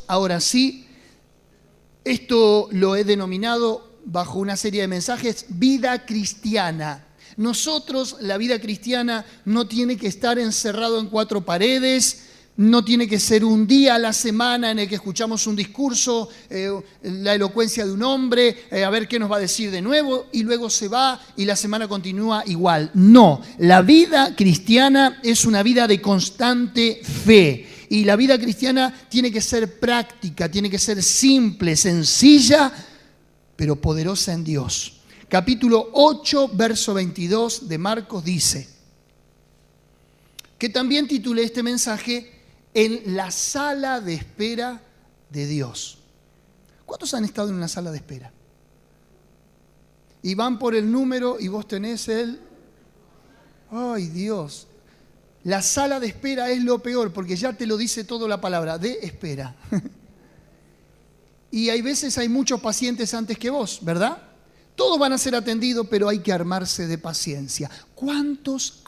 ahora sí. Esto lo he denominado bajo una serie de mensajes, vida cristiana. Nosotros, la vida cristiana no tiene que estar encerrado en cuatro paredes, no tiene que ser un día a la semana en el que escuchamos un discurso, la elocuencia de un hombre, a ver qué nos va a decir de nuevo, y luego se va y la semana continúa igual. No, la vida cristiana es una vida de constante fe. Y la vida cristiana tiene que ser práctica, tiene que ser simple, sencilla, pero poderosa en Dios. Capítulo 8, verso 22 de Marcos dice, que también titulé este mensaje en la sala de espera de Dios. ¿Cuántos han estado en una sala de espera? Y van por el número y vos tenés el... ¡Ay, Dios! La sala de espera es lo peor, porque ya te lo dice toda la palabra, de espera. Y hay veces hay muchos pacientes antes que vos, ¿verdad? Todos van a ser atendidos, pero hay que armarse de paciencia. ¿Cuántos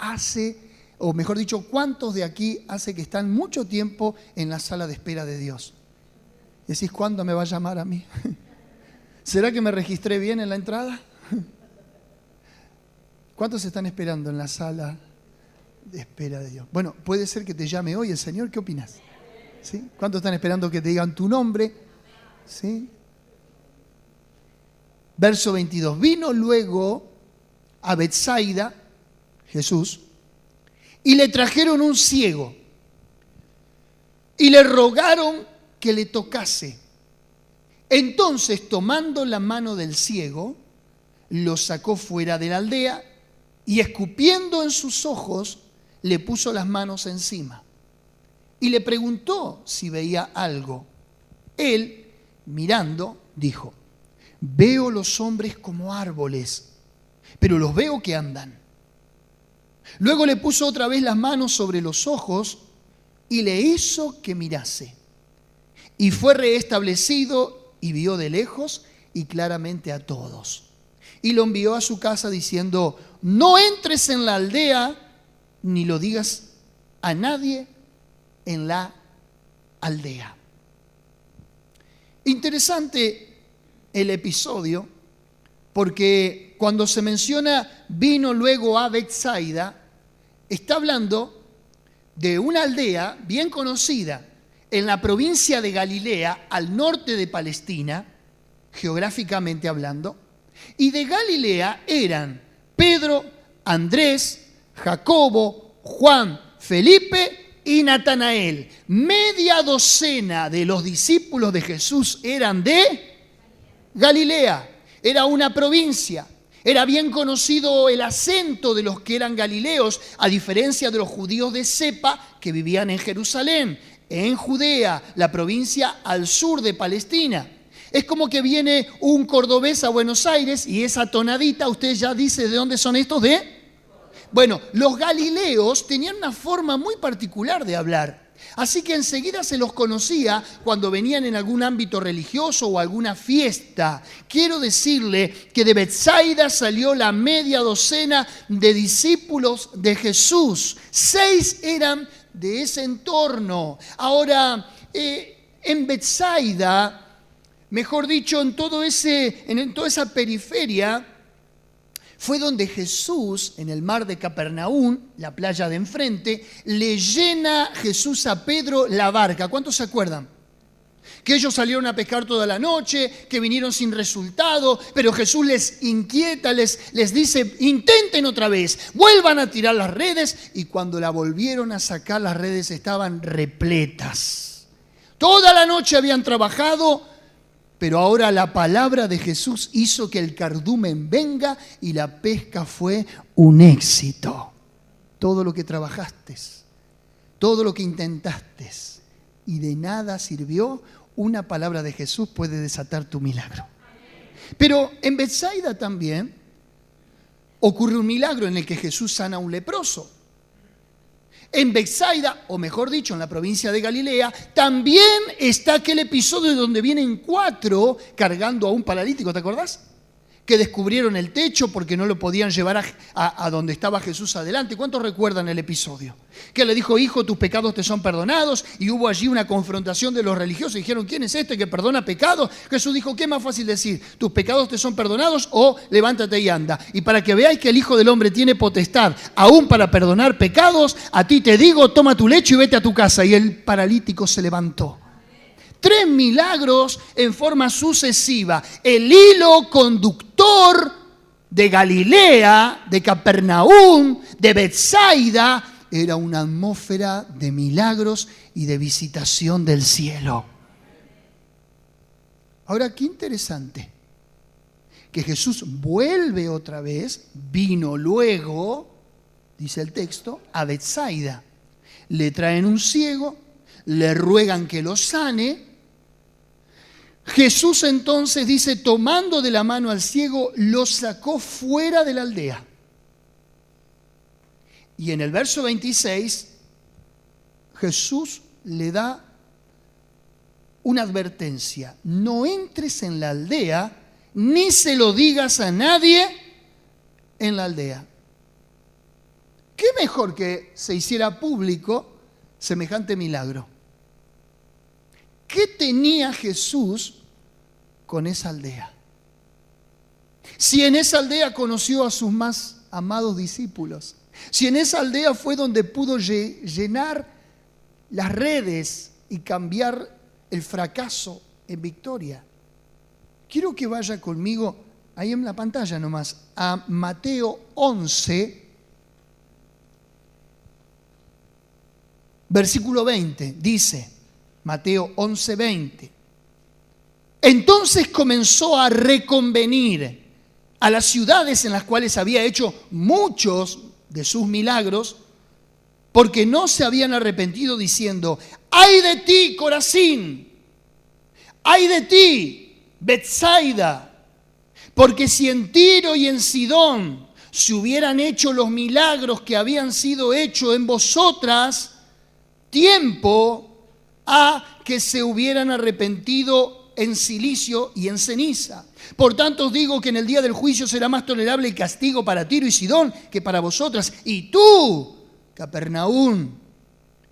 de aquí hace que están mucho tiempo en la sala de espera de Dios? Decís, ¿cuándo me va a llamar a mí? ¿Será que me registré bien en la entrada? ¿Cuántos están esperando en la sala de espera de Dios? Bueno, puede ser que te llame hoy el Señor, ¿qué opinas? ¿Sí? ¿Cuántos están esperando que te digan tu nombre? ¿Sí? Verso 22. Vino luego a Betsaida, Jesús, y le trajeron un ciego y le rogaron que le tocase. Entonces, tomando la mano del ciego, lo sacó fuera de la aldea y escupiendo en sus ojos, le puso las manos encima y le preguntó si veía algo. Él, mirando, dijo, veo los hombres como árboles, pero los veo que andan. Luego le puso otra vez las manos sobre los ojos y le hizo que mirase. Y fue reestablecido y vio de lejos y claramente a todos. Y lo envió a su casa diciendo, no entres en la aldea ni lo digas a nadie en la aldea. Interesante el episodio, porque cuando se menciona vino luego a Betsaida, está hablando de una aldea bien conocida en la provincia de Galilea, al norte de Palestina, geográficamente hablando, y de Galilea eran Pedro, Andrés, Jacobo, Juan, Felipe y Natanael. Media docena de los discípulos de Jesús eran de Galilea. Era una provincia. Era bien conocido el acento de los que eran galileos, a diferencia de los judíos de cepa que vivían en Jerusalén, en Judea, la provincia al sur de Palestina. Es como que viene un cordobés a Buenos Aires y esa tonadita, usted ya dice de dónde son estos de... Bueno, los galileos tenían una forma muy particular de hablar. Así que enseguida se los conocía cuando venían en algún ámbito religioso o alguna fiesta. Quiero decirle que de Betsaida salió la media docena de discípulos de Jesús. 6 eran de ese entorno. Ahora, en Betsaida, mejor dicho, en toda esa periferia, fue donde Jesús, en el mar de Capernaum, la playa de enfrente, le llena Jesús a Pedro la barca. ¿Cuántos se acuerdan? Que ellos salieron a pescar toda la noche, que vinieron sin resultado, pero Jesús les inquieta, les dice, intenten otra vez, vuelvan a tirar las redes, y cuando la volvieron a sacar, las redes estaban repletas. Toda la noche habían trabajado, pero ahora la palabra de Jesús hizo que el cardumen venga y la pesca fue un éxito. Todo lo que trabajaste, todo lo que intentaste y de nada sirvió, una palabra de Jesús puede desatar tu milagro. Pero en Betsaida también ocurre un milagro en el que Jesús sana a un leproso. En Betsaida, o mejor dicho, en la provincia de Galilea, también está aquel episodio donde vienen 4 cargando a un paralítico, ¿te acordás? que descubrieron el techo porque no lo podían llevar a donde estaba Jesús adelante. ¿Cuántos recuerdan el episodio? Que le dijo, hijo, tus pecados te son perdonados, y hubo allí una confrontación de los religiosos. Dijeron, ¿quién es este que perdona pecados? Jesús dijo, ¿qué es más fácil decir? ¿Tus pecados te son perdonados o levántate y anda? Y para que veáis que el Hijo del Hombre tiene potestad aún para perdonar pecados, a ti te digo, toma tu lecho y vete a tu casa. Y el paralítico se levantó. 3 milagros en forma sucesiva. El hilo conductor de Galilea, de Capernaum, de Betsaida, era una atmósfera de milagros y de visitación del cielo. Ahora, qué interesante que Jesús vuelve otra vez, vino luego, dice el texto, a Betsaida. Le traen un ciego, le ruegan que lo sane. Jesús entonces dice, tomando de la mano al ciego, lo sacó fuera de la aldea. Y en el verso 26, Jesús le da una advertencia. No entres en la aldea, ni se lo digas a nadie en la aldea. ¿Qué mejor que se hiciera público semejante milagro? ¿Qué tenía Jesús con esa aldea? Si en esa aldea conoció a sus más amados discípulos, si en esa aldea fue donde pudo llenar las redes y cambiar el fracaso en victoria. Quiero que vaya conmigo, ahí en la pantalla nomás, a Mateo 11, versículo 20, dice, Mateo 11, 20. Entonces comenzó a reconvenir a las ciudades en las cuales había hecho muchos de sus milagros, porque no se habían arrepentido, diciendo, ¡ay de ti, Corazín! ¡Ay de ti, Betsaida! Porque si en Tiro y en Sidón se hubieran hecho los milagros que habían sido hechos en vosotras, tiempo a que se hubieran arrepentido en cilicio y en ceniza. Por tanto os digo que en el día del juicio será más tolerable el castigo para Tiro y Sidón que para vosotras. Y tú, Capernaum,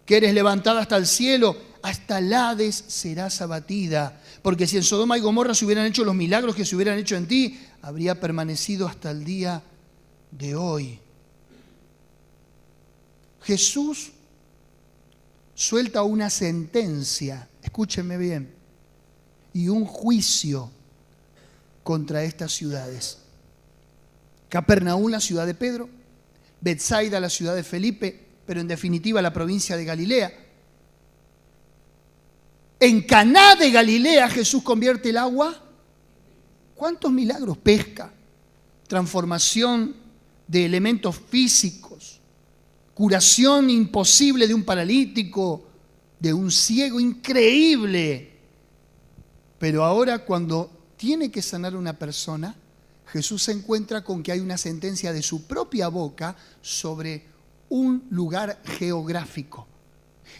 que eres levantada hasta el cielo, hasta el Hades serás abatida. Porque si en Sodoma y Gomorra se hubieran hecho los milagros que se hubieran hecho en ti, habría permanecido hasta el día de hoy. Jesús suelta una sentencia, escúchenme bien, y un juicio contra estas ciudades. Capernaum, la ciudad de Pedro, Betsaida, la ciudad de Felipe, pero en definitiva la provincia de Galilea. En Caná de Galilea Jesús convierte el agua. ¿Cuántos milagros? Pesca, transformación de elementos físicos, curación imposible de un paralítico, de un ciego, increíble. Pero ahora cuando tiene que sanar a una persona, Jesús se encuentra con que hay una sentencia de su propia boca sobre un lugar geográfico.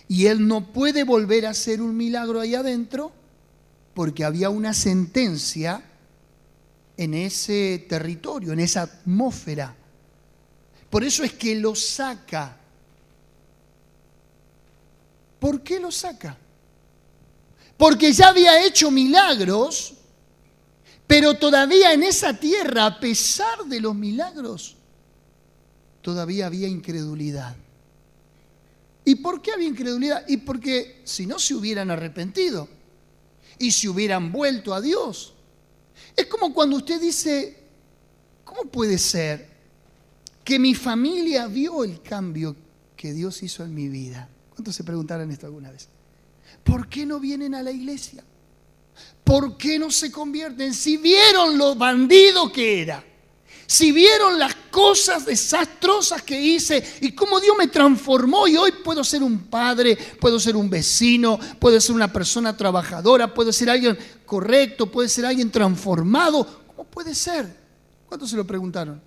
Y él no puede volver a hacer un milagro ahí adentro porque había una sentencia en ese territorio, en esa atmósfera. Por eso es que lo saca. ¿Por qué lo saca? Porque ya había hecho milagros, pero todavía en esa tierra, a pesar de los milagros, todavía había incredulidad. ¿Y por qué había incredulidad? Y porque si no se hubieran arrepentido y se hubieran vuelto a Dios. Es como cuando usted dice, ¿cómo puede ser que mi familia vio el cambio que Dios hizo en mi vida? ¿Cuántos se preguntaron esto alguna vez? ¿Por qué no vienen a la iglesia? ¿Por qué no se convierten? Si vieron lo bandido que era, si vieron las cosas desastrosas que hice y cómo Dios me transformó y hoy puedo ser un padre, puedo ser un vecino, puedo ser una persona trabajadora, puedo ser alguien correcto, puedo ser alguien transformado. ¿Cómo puede ser? ¿Cuántos se lo preguntaron?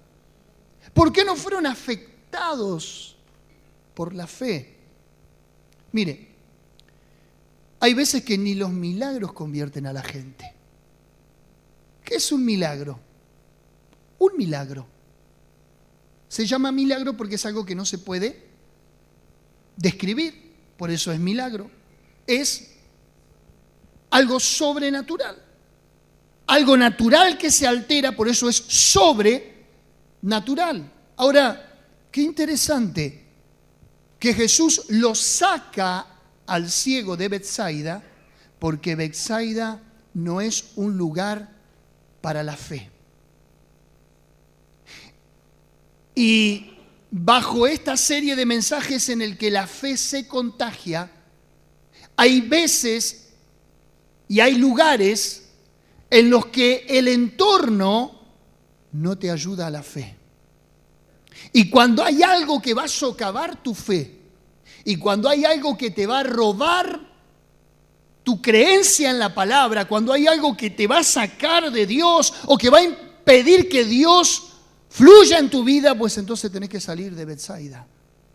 ¿Por qué no fueron afectados por la fe? Mire, hay veces que ni los milagros convierten a la gente. ¿Qué es un milagro? un milagro. Se llama milagro porque es algo que no se puede describir, por eso es milagro. Es algo sobrenatural. Algo natural que se altera, por eso es sobrenatural. Ahora, qué interesante que Jesús lo saca al ciego de Betsaida, porque Betsaida no es un lugar para la fe. Y bajo esta serie de mensajes en el que la fe se contagia, hay veces y hay lugares en los que el entorno no te ayuda a la fe. Y cuando hay algo que va a socavar tu fe, y cuando hay algo que te va a robar tu creencia en la palabra, cuando hay algo que te va a sacar de Dios o que va a impedir que Dios fluya en tu vida, pues entonces tenés que salir de Betsaida.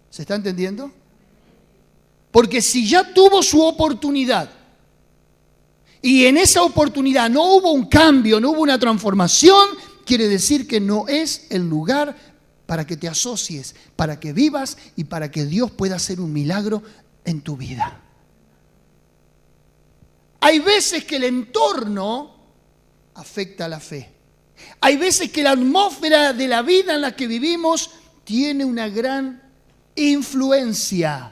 ¿Se está entendiendo? Porque si ya tuvo su oportunidad y en esa oportunidad no hubo un cambio, no hubo una transformación, quiere decir que no es el lugar para que te asocies, para que vivas y para que Dios pueda hacer un milagro en tu vida. Hay veces que el entorno afecta a la fe. Hay veces que la atmósfera de la vida en la que vivimos tiene una gran influencia.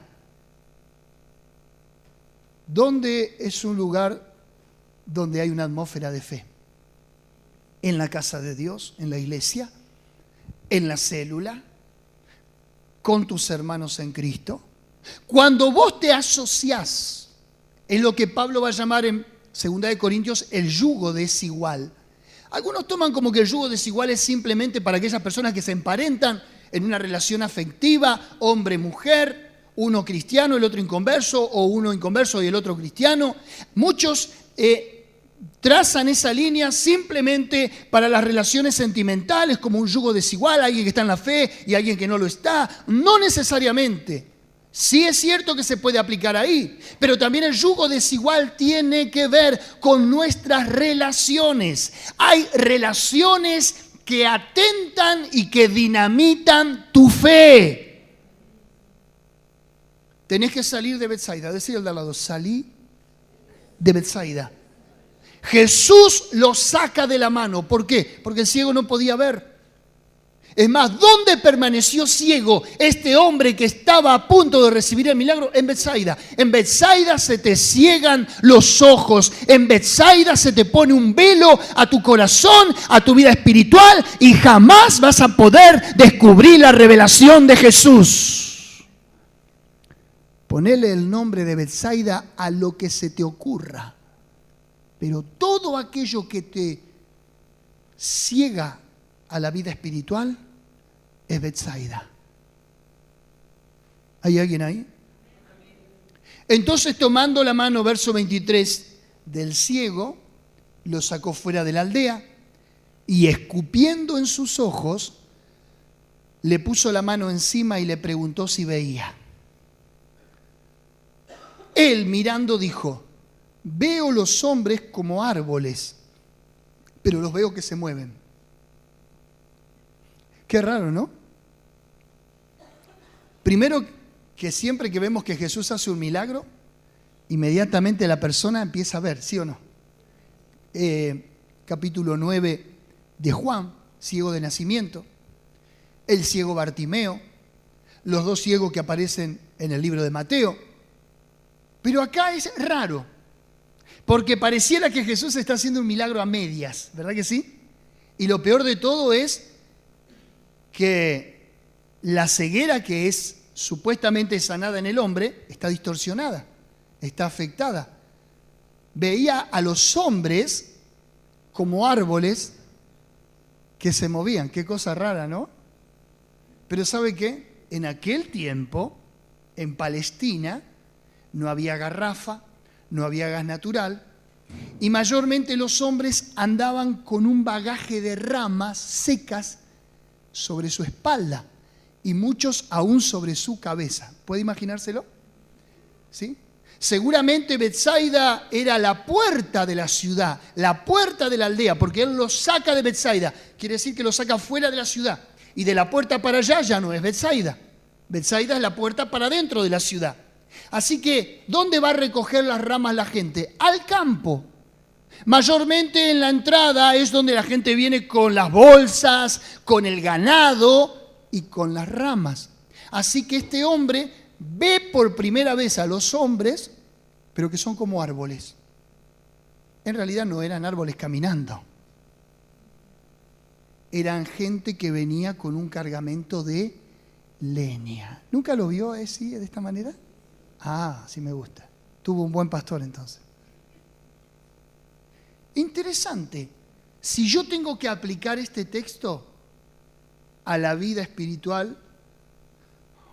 ¿Dónde es un lugar donde hay una atmósfera de fe? En la casa de Dios, en la iglesia, en la célula, con tus hermanos en Cristo. Cuando vos te asociás en lo que Pablo va a llamar en 2 Corintios el yugo desigual. Algunos toman como que el yugo desigual es simplemente para aquellas personas que se emparentan en una relación afectiva, hombre-mujer, uno cristiano, el otro inconverso, o uno inconverso y el otro cristiano. Muchos trazan esa línea simplemente para las relaciones sentimentales, como un yugo desigual, alguien que está en la fe y alguien que no lo está. No necesariamente. Sí es cierto que se puede aplicar ahí, pero también el yugo desigual tiene que ver con nuestras relaciones. Hay relaciones que atentan y que dinamitan tu fe. Tenés que salir de Betsaida. Decir al de al lado, salí de Betsaida. Jesús lo saca de la mano. ¿Por qué? Porque el ciego no podía ver. Es más, ¿dónde permaneció ciego este hombre que estaba a punto de recibir el milagro? En Betsaida. En Betsaida se te ciegan los ojos. En Betsaida se te pone un velo a tu corazón, a tu vida espiritual, y jamás vas a poder descubrir la revelación de Jesús. Ponele el nombre de Betsaida a lo que se te ocurra. Pero todo aquello que te ciega a la vida espiritual es Betsaida. ¿Hay alguien ahí? Entonces, tomando la mano, verso 23, del ciego, lo sacó fuera de la aldea y escupiendo en sus ojos, le puso la mano encima y le preguntó si veía. Él, mirando, dijo: veo los hombres como árboles, pero los veo que se mueven. Qué raro, ¿no? Primero, que siempre que vemos que Jesús hace un milagro, inmediatamente la persona empieza a ver, ¿sí o no? Capítulo 9 de Juan, ciego de nacimiento, el ciego Bartimeo, los dos ciegos que aparecen en el libro de Mateo. Pero acá es raro, porque pareciera que Jesús está haciendo un milagro a medias, ¿verdad que sí? Y lo peor de todo es que la ceguera que es supuestamente sanada en el hombre está distorsionada, está afectada. Veía a los hombres como árboles que se movían. Qué cosa rara, ¿no? Pero ¿sabe qué? En aquel tiempo, en Palestina, no había garrafa, no había gas natural, y mayormente los hombres andaban con un bagaje de ramas secas sobre su espalda y muchos aún sobre su cabeza. ¿Puede imaginárselo? ¿Sí? Seguramente Betsaida era la puerta de la ciudad, la puerta de la aldea, porque él lo saca de Betsaida. Quiere decir que lo saca fuera de la ciudad. Y de la puerta para allá ya no es Betsaida. Betsaida es la puerta para dentro de la ciudad. Así que, ¿dónde va a recoger las ramas la gente? Al campo. Mayormente en la entrada es donde la gente viene con las bolsas, con el ganado y con las ramas. Así que este hombre ve por primera vez a los hombres, pero que son como árboles. En realidad no eran árboles caminando. Eran gente que venía con un cargamento de leña. ¿Nunca lo vio así, de esta manera? Ah, sí me gusta. Tuvo un buen pastor entonces. Interesante. Si yo tengo que aplicar este texto a la vida espiritual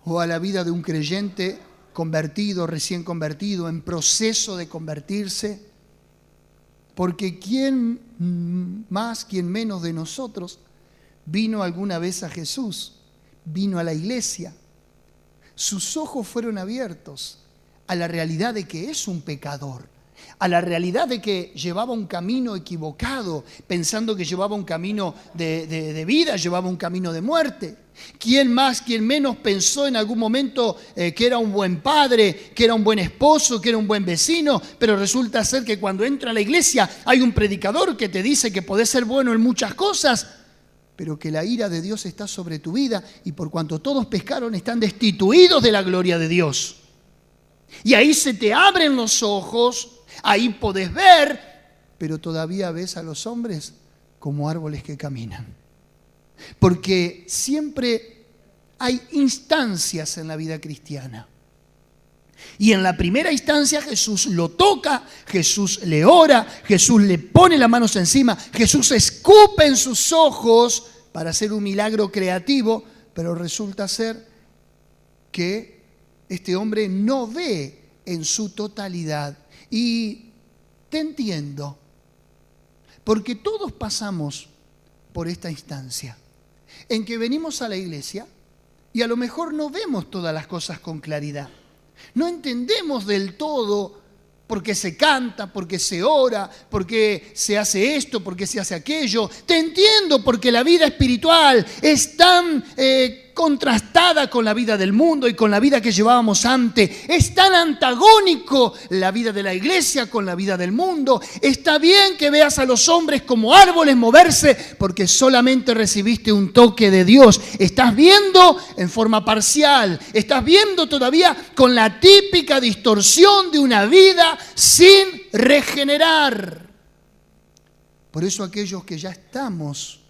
o a la vida de un creyente convertido, recién convertido, en proceso de convertirse, porque quién más, quién menos de nosotros vino alguna vez a Jesús, vino a la iglesia. Sus ojos fueron abiertos a la realidad de que es un pecador, a la realidad de que llevaba un camino equivocado, pensando que llevaba un camino de vida, llevaba un camino de muerte. ¿Quién más, quién menos pensó en algún momento que era un buen padre, que era un buen esposo, que era un buen vecino? Pero resulta ser que cuando entra a la iglesia hay un predicador que te dice que podés ser bueno en muchas cosas, pero que la ira de Dios está sobre tu vida y por cuanto todos pecaron están destituidos de la gloria de Dios. Y ahí se te abren los ojos, ahí podés ver, pero todavía ves a los hombres como árboles que caminan. Porque siempre hay instancias en la vida cristiana. Y en la primera instancia Jesús lo toca, Jesús le ora, Jesús le pone las manos encima, Jesús escupe en sus ojos para hacer un milagro creativo, pero resulta ser que este hombre no ve en su totalidad. Y te entiendo, porque todos pasamos por esta instancia, en que venimos a la iglesia y a lo mejor no vemos todas las cosas con claridad. No entendemos del todo por qué se canta, por qué se ora, por qué se hace esto, por qué se hace aquello. Te entiendo porque la vida espiritual es tan contrastada con la vida del mundo y con la vida que llevábamos antes. Es tan antagónico la vida de la iglesia con la vida del mundo. Está bien que veas a los hombres como árboles moverse porque solamente recibiste un toque de Dios. Estás viendo en forma parcial. Estás viendo todavía con la típica distorsión de una vida sin regenerar. Por eso aquellos que ya estamos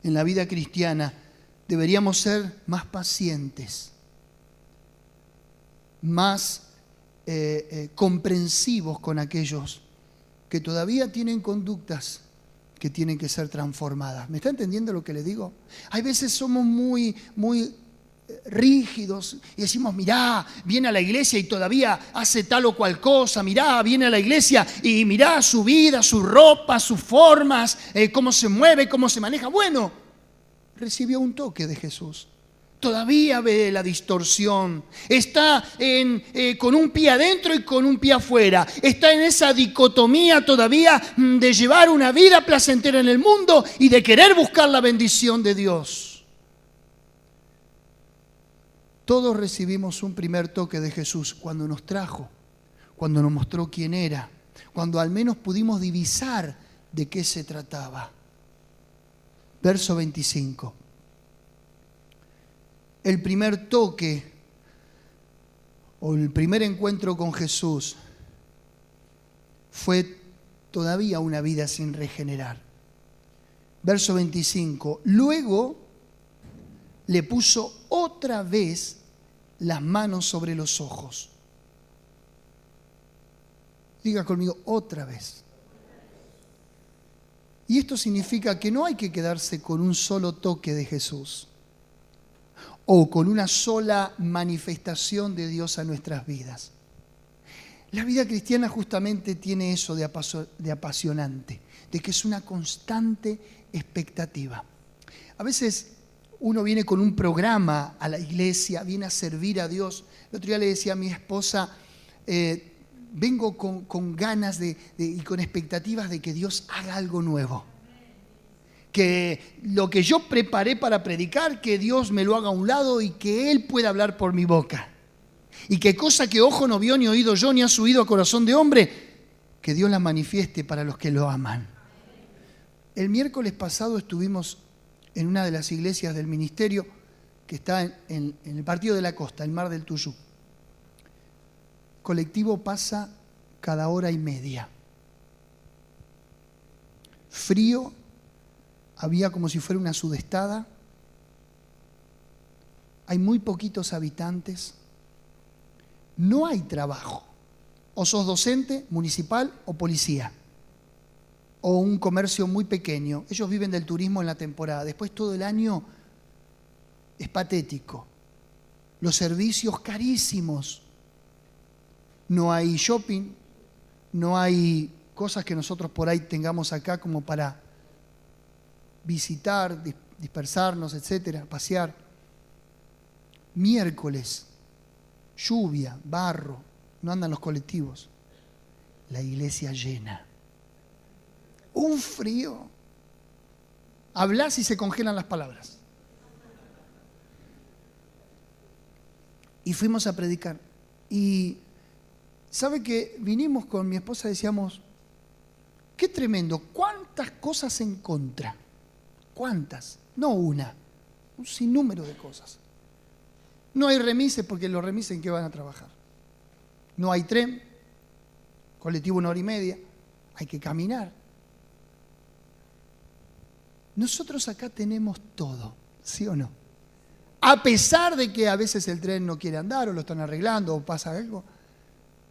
en la vida cristiana deberíamos ser más pacientes, más comprensivos con aquellos que todavía tienen conductas que tienen que ser transformadas. ¿Me está entendiendo lo que le digo? Hay veces somos muy rígidos y decimos, mirá, viene a la iglesia y todavía hace tal o cual cosa, mirá, viene a la iglesia y mirá su vida, su ropa, sus formas, cómo se mueve, cómo se maneja. Bueno, recibió un toque de Jesús. Todavía ve la distorsión. Está con un pie adentro y con un pie afuera. Está en esa dicotomía todavía de llevar una vida placentera en el mundo y de querer buscar la bendición de Dios. Todos recibimos un primer toque de Jesús cuando nos trajo, cuando nos mostró quién era, cuando al menos pudimos divisar de qué se trataba. Verso 25. El primer toque o el primer encuentro con Jesús fue todavía una vida sin regenerar. Verso 25. Luego le puso otra vez las manos sobre los ojos. Diga conmigo, otra vez. Y esto significa que no hay que quedarse con un solo toque de Jesús o con una sola manifestación de Dios a nuestras vidas. La vida cristiana justamente tiene eso de apasionante, de que es una constante expectativa. A veces uno viene con un programa a la iglesia, viene a servir a Dios. El otro día le decía a mi esposa, vengo con ganas y con expectativas de que Dios haga algo nuevo. Que lo que yo preparé para predicar, que Dios me lo haga a un lado y que Él pueda hablar por mi boca. Y que cosa que ojo no vio, ni oído yo, ni ha subido a corazón de hombre, que Dios la manifieste para los que lo aman. El miércoles pasado estuvimos en una de las iglesias del ministerio que está en el Partido de la Costa, el Mar del Tuyú. Colectivo pasa cada hora y media. Frío, había como si fuera una sudestada. Hay muy poquitos habitantes. No hay trabajo. O sos docente, municipal o policía. O un comercio muy pequeño. Ellos viven del turismo en la temporada. Después todo el año es patético. Los servicios carísimos. No hay shopping, no hay cosas que nosotros por ahí tengamos acá como para visitar, dispersarnos, etcétera, pasear. Miércoles, lluvia, barro, no andan los colectivos. La iglesia llena. Un frío. Hablás y se congelan las palabras. Y fuimos a predicar. Y ¿sabe que vinimos con mi esposa y decíamos, qué tremendo, cuántas cosas en contra? ¿Cuántas? No una, un sinnúmero de cosas. No hay remises porque los remises ¿en qué van a trabajar? No hay tren, colectivo 1 hora y media, hay que caminar. Nosotros acá tenemos todo, ¿sí o no? A pesar de que a veces el tren no quiere andar o lo están arreglando o pasa algo,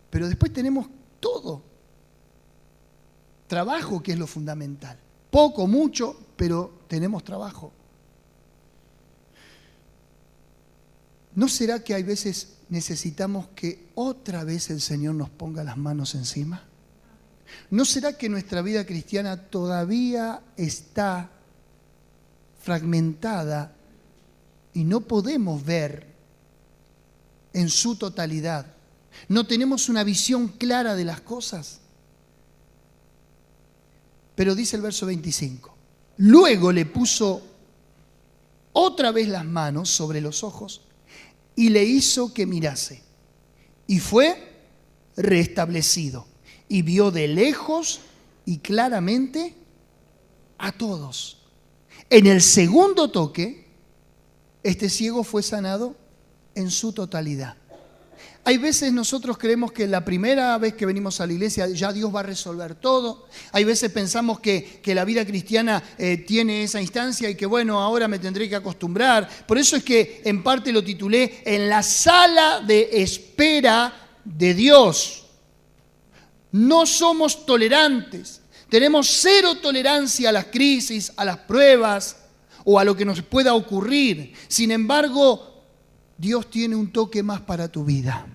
pero después tenemos todo. Trabajo, que es lo fundamental. Poco, mucho, pero tenemos trabajo. ¿No será que hay veces necesitamos que otra vez el Señor nos ponga las manos encima? ¿No será que nuestra vida cristiana todavía está fragmentada y no podemos ver en su totalidad? ¿No tenemos una visión clara de las cosas? Pero dice el verso 25, luego le puso otra vez las manos sobre los ojos y le hizo que mirase. Y fue restablecido. Y vio de lejos y claramente a todos. En el segundo toque, este ciego fue sanado en su totalidad. Hay veces nosotros creemos que la primera vez que venimos a la iglesia ya Dios va a resolver todo. Hay veces pensamos que la vida cristiana tiene esa instancia y que bueno, ahora me tendré que acostumbrar. Por eso es que en parte lo titulé En la sala de espera de Dios. No somos tolerantes. Tenemos cero tolerancia a las crisis, a las pruebas o a lo que nos pueda ocurrir. Sin embargo, Dios tiene un toque más para tu vida.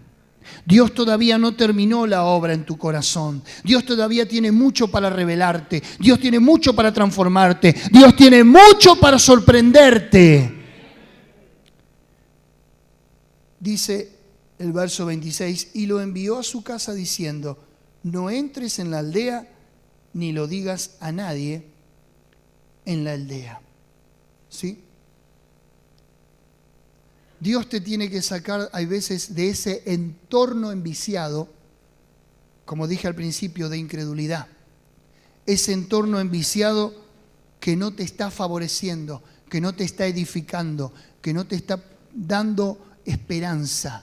Dios todavía no terminó la obra en tu corazón. Dios todavía tiene mucho para revelarte. Dios tiene mucho para transformarte. Dios tiene mucho para sorprenderte. Dice el verso 26, y lo envió a su casa diciendo, no entres en la aldea ni lo digas a nadie en la aldea. ¿Sí? Dios te tiene que sacar, hay veces, de ese entorno enviciado, como dije al principio, de incredulidad. Ese entorno enviciado que no te está favoreciendo, que no te está edificando, que no te está dando esperanza.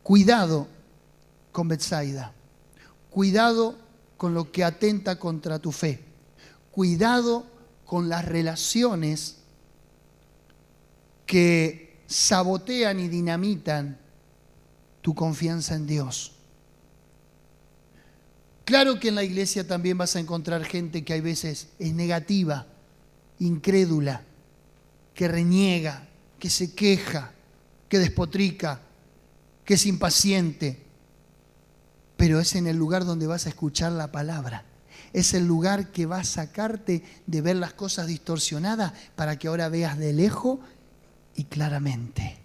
Cuidado con Betsaida. Cuidado con lo que atenta contra tu fe. Cuidado con las relaciones que sabotean y dinamitan tu confianza en Dios. Claro que en la iglesia también vas a encontrar gente que hay veces es negativa, incrédula, que reniega, que se queja, que despotrica, que es impaciente. Pero es en el lugar donde vas a escuchar la palabra. Es el lugar que va a sacarte de ver las cosas distorsionadas para que ahora veas de lejos y claramente.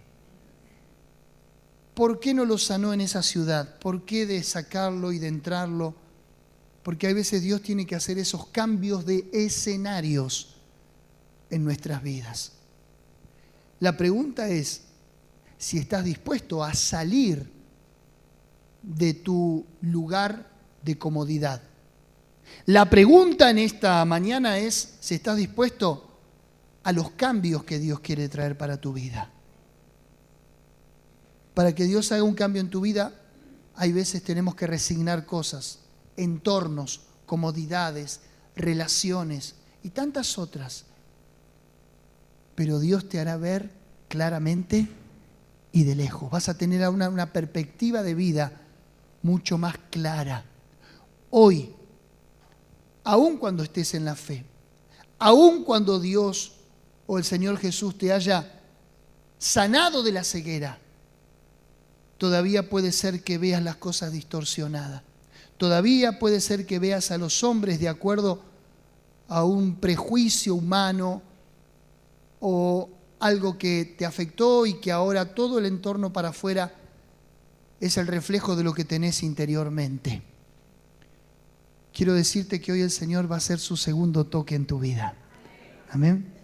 ¿por qué no lo sanó en esa ciudad? ¿Por qué de sacarlo y de entrarlo? Porque a veces Dios tiene que hacer esos cambios de escenarios en nuestras vidas. La pregunta es si estás dispuesto a salir de tu lugar de comodidad. La pregunta en esta mañana es si estás dispuesto a los cambios que Dios quiere traer para tu vida. Para que Dios haga un cambio en tu vida, hay veces tenemos que resignar cosas, entornos, comodidades, relaciones y tantas otras. Pero Dios te hará ver claramente y de lejos. Vas a tener una perspectiva de vida mucho más clara. Hoy, aun cuando estés en la fe, aun cuando Dios o el Señor Jesús te haya sanado de la ceguera, todavía puede ser que veas las cosas distorsionadas. Todavía puede ser que veas a los hombres de acuerdo a un prejuicio humano o algo que te afectó y que ahora todo el entorno para afuera es el reflejo de lo que tenés interiormente. Quiero decirte que hoy el Señor va a hacer su segundo toque en tu vida. Amén.